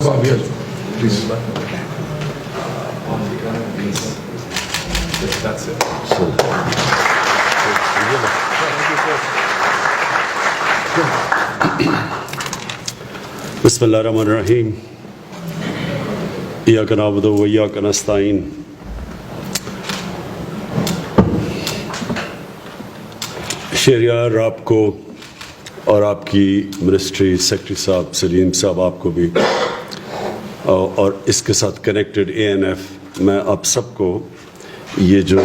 Please. That's it. बिस्मिल्लाहिर्रहमानिर्रहीम इय्याका नअबुदु व इय्याका नस्तईन। शहरियार आपको और आपकी मिनिस्ट्री सेक्रेटरी साहब सलीम साहब आपको भी और इसके साथ कनेक्टेड ANF, मैं आप सबको ये जो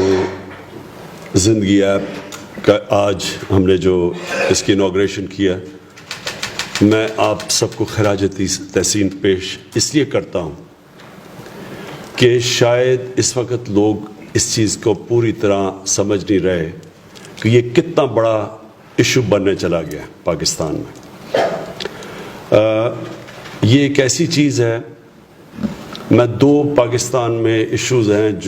ज़िंदगी ऐप का आज हमने जो इसकी इनॉग्रेशन किया, मैं आप सबको खराज तहसीन पेश इसलिए करता हूँ कि शायद इस वक्त लोग इस चीज़ को पूरी तरह समझ नहीं रहे कि ये कितना बड़ा इशू बनने चला गया पाकिस्तान में। ये एक ऐसी चीज़ है, मैं दो पाकिस्तान में इश्यूज़ हैं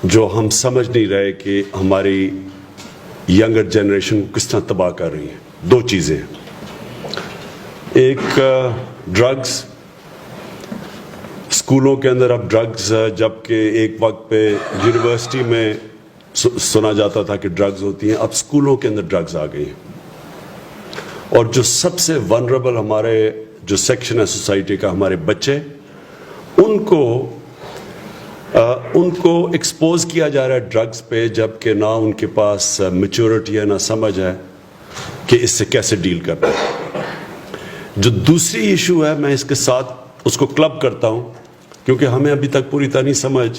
जो हम समझ नहीं रहे कि हमारी यंगर जनरेशन को किस तरह तबाह कर रही हैं। दो चीज़ें हैं, एक ड्रग्स, स्कूलों के अंदर अब ड्रग्स, जबकि एक वक्त पे यूनिवर्सिटी में सुना जाता था कि ड्रग्स होती हैं, अब स्कूलों के अंदर ड्रग्स आ गई हैं। और जो सबसे वनरेबल हमारे जो सेक्शन है सोसाइटी का, हमारे बच्चे, उनको एक्सपोज किया जा रहा है ड्रग्स पे, जबकि ना उनके पास मैच्योरिटी है, ना समझ है कि इससे कैसे डील करना है। जो दूसरी इशू है, मैं इसके साथ उसको क्लब करता हूँ क्योंकि हमें अभी तक पूरी तरह नहीं समझ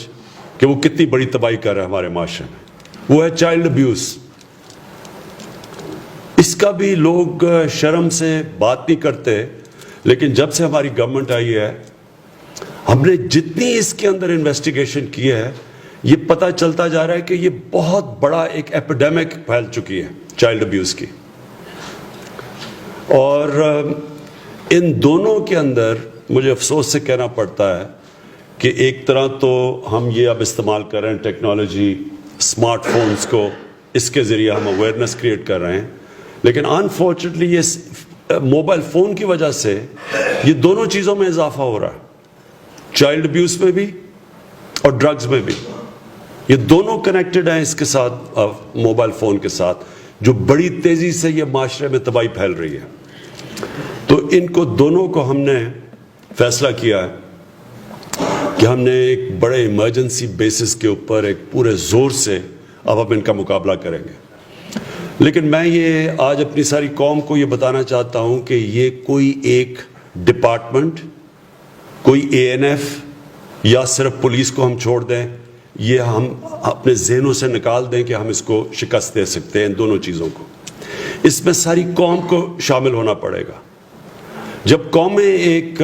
कि वो कितनी बड़ी तबाही कर रहा है हमारे माशरे में, वो है चाइल्ड अब्यूज़। इसका भी लोग शर्म से बात नहीं करते, लेकिन जब से हमारी गवर्नमेंट आई है, हमने जितनी इसके अंदर इन्वेस्टिगेशन की है, ये पता चलता जा रहा है कि ये बहुत बड़ा एक एपिडेमिक फैल चुकी है चाइल्ड अब्यूज़ की। और इन दोनों के अंदर मुझे अफसोस से कहना पड़ता है कि एक तरह तो हम ये अब इस्तेमाल कर रहे हैं टेक्नोलॉजी, स्मार्टफोन्स को, इसके ज़रिए हम अवेयरनेस क्रिएट कर रहे हैं, लेकिन अनफॉर्चुनेटली ये मोबाइल फ़ोन की वजह से ये दोनों चीज़ों में इजाफा हो रहा है, चाइल्ड अब्यूज़ में भी और ड्रग्स में भी। ये दोनों कनेक्टेड हैं इसके साथ, मोबाइल फ़ोन के साथ, जो बड़ी तेज़ी से ये माशरे में तबाही फैल रही है। तो इनको दोनों को हमने फैसला किया है कि हमने एक बड़े इमरजेंसी बेसिस के ऊपर एक पूरे ज़ोर से अब हम इनका मुकाबला करेंगे। लेकिन मैं ये आज अपनी सारी कौम को ये बताना चाहता हूँ कि ये कोई एक डिपार्टमेंट, कोई ANF या सिर्फ पुलिस को हम छोड़ दें, ये हम अपने ज़हनों से निकाल दें कि हम इसको शिकस्त दे सकते हैं। इन दोनों चीज़ों को, इसमें सारी कौम को शामिल होना पड़ेगा। जब कौमें एक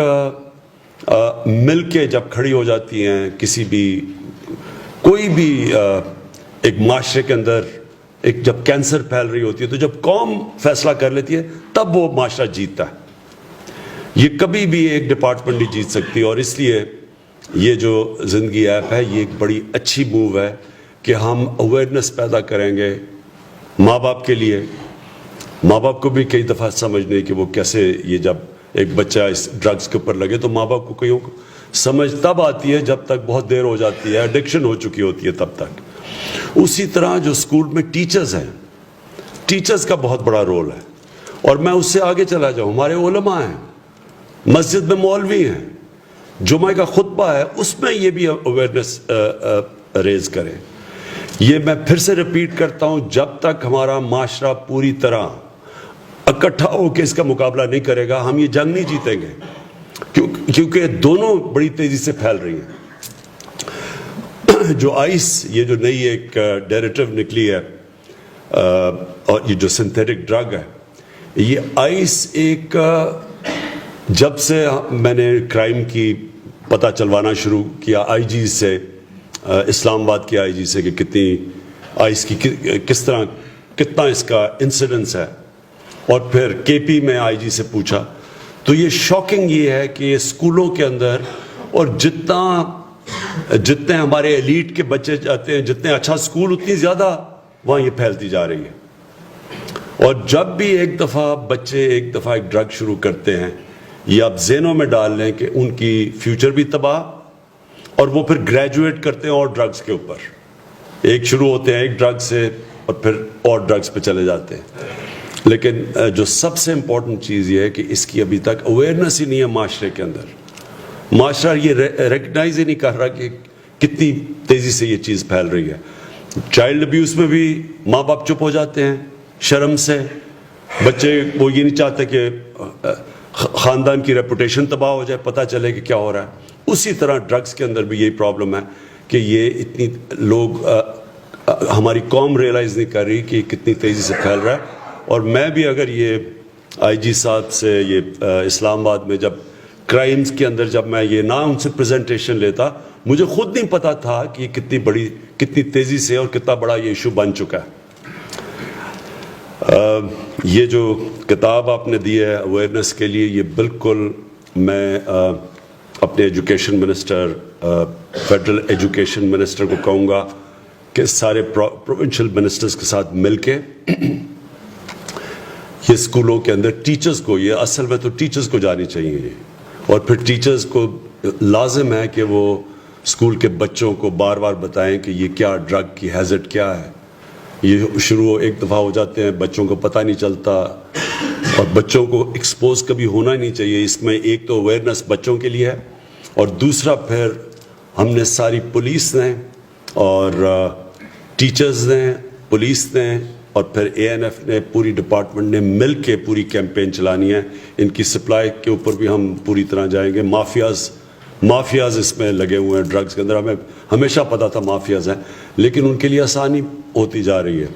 मिल के जब खड़ी हो जाती हैं, किसी भी कोई भी एक माशरे के अंदर एक जब कैंसर फैल रही होती है, तो जब कौम फैसला कर लेती है तब वो माशरा जीतता है। ये कभी भी एक डिपार्टमेंट नहीं जीत सकती। और इसलिए ये जो ज़िंदगी ऐप है, ये एक बड़ी अच्छी मूव है कि हम अवेयरनेस पैदा करेंगे माँ बाप के लिए। माँ बाप को भी कई दफ़ा समझ नहीं कि वो कैसे, ये जब एक बच्चा इस ड्रग्स के ऊपर लगे तो माँ बाप को कईयों को समझ तब आती है जब तक बहुत देर हो जाती है, एडिक्शन हो चुकी होती है तब तक। उसी तरह जो स्कूल में टीचर्स हैं, टीचर्स का बहुत बड़ा रोल है। और मैं उससे आगे चला जाऊँ, हमारे उलमा हैं, मस्जिद में मौलवी हैं, जुमा का खुतबा है, उसमें ये भी अवेयरनेस रेज करें। ये मैं फिर से रिपीट करता हूँ, जब तक हमारा माशरा पूरी तरह इकट्ठा होकर इसका मुकाबला नहीं करेगा, हम ये जंग नहीं जीतेंगे, क्योंकि दोनों बड़ी तेज़ी से फैल रही हैं। जो आइस, ये जो नई एक डेरिवेटिव निकली है, और ये जो सिंथेटिक ड्रग है, ये आइस एक जब से मैंने क्राइम की पता चलवाना शुरू किया IG से, इस्लामाबाद के IG से, कि कितनी आइस की किस तरह कितना इसका इंसिडेंस है, और फिर KP में IG से पूछा, तो ये शॉकिंग ये है कि स्कूलों के अंदर, और जितने हमारे एलीट के बच्चे जाते हैं, जितने अच्छा स्कूल, उतनी ज़्यादा वहाँ ये फैलती जा रही है। اور جب بھی ایک دفعہ بچے ایک دفعہ ایک ڈرگ شروع کرتے ہیں، یہ آپ ذہنوں میں ڈال لیں کہ ان کی فیوچر بھی تباہ، اور وہ پھر گریجویٹ کرتے ہیں اور ڈرگز کے اوپر. ایک شروع ہوتے ہیں ایک ڈرگ سے اور پھر اور ڈرگز پہ چلے جاتے ہیں. لیکن جو سب سے امپورٹنٹ چیز یہ ہے کہ اس کی ابھی تک اویئرنیس ہی نہیں ہے معاشرے کے اندر. معاشرہ یہ ریکگنائز ہی نہیں کر رہا کہ کتنی تیزی سے یہ چیز پھیل رہی ہے. چائلڈ ابیوز میں بھی ماں باپ چپ ہو جاتے ہیں شرم سے. بچے وہ یہ نہیں چاہتے کہ خاندان کی ریپوٹیشن تباہ ہو جائے، پتہ چلے کہ کیا ہو رہا ہے. اسی طرح ڈرگز کے اندر بھی یہی پرابلم ہے کہ یہ اتنی لوگ ہماری قوم ریئلائز نہیں کر رہی کہ کتنی تیزی سے پھیل رہا ہے. اور میں بھی اگر یہ آئی جی صاحب سے یہ اسلام آباد میں جب کرائمز کے اندر جب میں یہ ان سے پریزنٹیشن لیتا، مجھے خود نہیں پتا تھا کہ یہ کتنی تیزی سے اور کتنا بڑا یہ ایشو بن چکا ہے. یہ جو کتاب آپ نے دی ہے اویئرنیس کے لیے، یہ بالکل میں اپنے education minister federal education minister کو کہوں گا کہ سارے پروونشل منسٹرز کے ساتھ مل کے یہ اسکولوں کے اندر ٹیچرز کو، یہ اصل میں تو ٹیچرز کو جانی چاہیے، اور پھر ٹیچرز کو لازم ہے کہ وہ اسکول کے بچوں کو بار بار بتائیں کہ یہ کیا ڈرگ کی ہیزٹ کیا ہے. یہ شروع ایک دفعہ ہو جاتے ہیں، بچوں کو پتہ نہیں چلتا، اور بچوں کو ایکسپوز کبھی ہونا نہیں چاہیے. اس میں ایک تو اویئرنیس بچوں کے لیے ہے، اور دوسرا پھر ہم نے ساری پولیس نے اور ٹیچرز نے، پولیس نے اور پھر اے این ایف نے، پوری ڈپارٹمنٹ نے مل کے پوری کیمپین چلانی ہے. ان کی سپلائی کے اوپر بھی ہم پوری طرح جائیں گے. مافیاز اس میں لگے ہوئے ہیں ڈرگز کے اندر. ہمیں ہمیشہ پتہ تھا مافیاز ہیں، لیکن ان کے لیے آسانی ہوتی جا رہی ہے.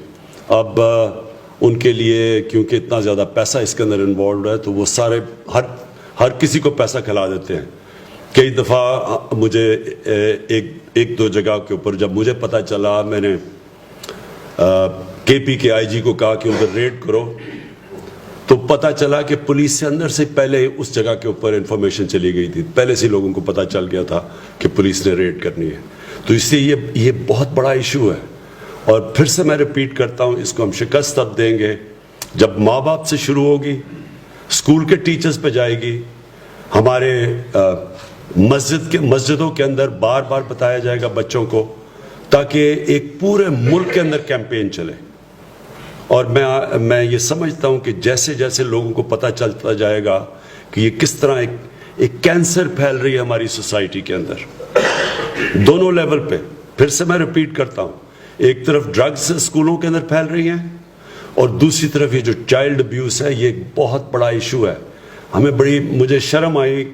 اب ان کے لیے کیونکہ اتنا زیادہ پیسہ اس کے اندر انوالوڈ ہے، تو وہ سارے ہر کسی کو پیسہ کھلا دیتے ہیں. کئی دفعہ مجھے ایک دو جگہ کے اوپر جب مجھے پتہ چلا، میں نے کے پی کے آئی جی کو کہا کہ ادھر ریڈ کرو، تو پتہ چلا کہ پولیس سے اندر سے پہلے اس جگہ کے اوپر انفارمیشن چلی گئی تھی. پہلے سے لوگوں کو پتہ چل گیا تھا کہ پولیس نے ریڈ کرنی ہے. تو اس لیے یہ بہت بڑا ایشو ہے. اور پھر سے میں ریپیٹ کرتا ہوں، اس کو ہم شکست تب دیں گے جب ماں باپ سے شروع ہوگی، اسکول کے ٹیچرز پہ جائے گی، ہمارے مسجدوں کے اندر بار بار بتایا جائے گا بچوں کو، تاکہ ایک پورے ملک کے اندر کیمپین چلے. اور میں یہ سمجھتا ہوں کہ جیسے جیسے لوگوں کو پتہ چلتا جائے گا کہ یہ کس طرح ایک کینسر پھیل رہی ہے ہماری سوسائٹی کے اندر دونوں لیول پہ. پھر سے میں ریپیٹ کرتا ہوں، ایک طرف ڈرگز اسکولوں کے اندر پھیل رہی ہیں، اور دوسری طرف یہ جو چائلڈ ابیوز ہے، یہ ایک بہت بڑا ایشو ہے. مجھے شرم آئی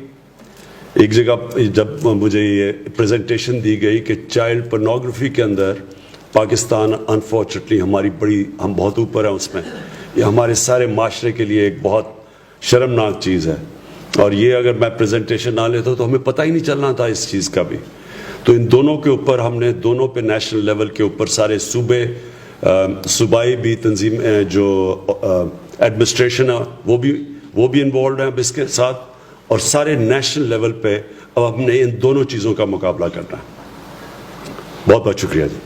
ایک جگہ جب مجھے یہ پریزنٹیشن دی گئی کہ چائلڈ پورنوگرافی کے اندر پاکستان انفارچونیٹلی ہم بہت اوپر ہیں اس میں. یہ ہمارے سارے معاشرے کے لیے ایک بہت شرمناک چیز ہے. اور یہ اگر میں پریزنٹیشن نہ لیتا تو ہمیں پتہ ہی نہیں چلنا تھا اس چیز کا بھی. تو ان دونوں کے اوپر ہم نے دونوں پہ نیشنل لیول کے اوپر سارے صوبائی بھی تنظیم جو ایڈمنسٹریشن ہے وہ بھی انوالوڈ ہیں اب اس کے ساتھ, اور سارے نیشنل لیول پہ اب ہم نے ان دونوں چیزوں کا مقابلہ کرنا ہے. بہت بہت شکریہ جی.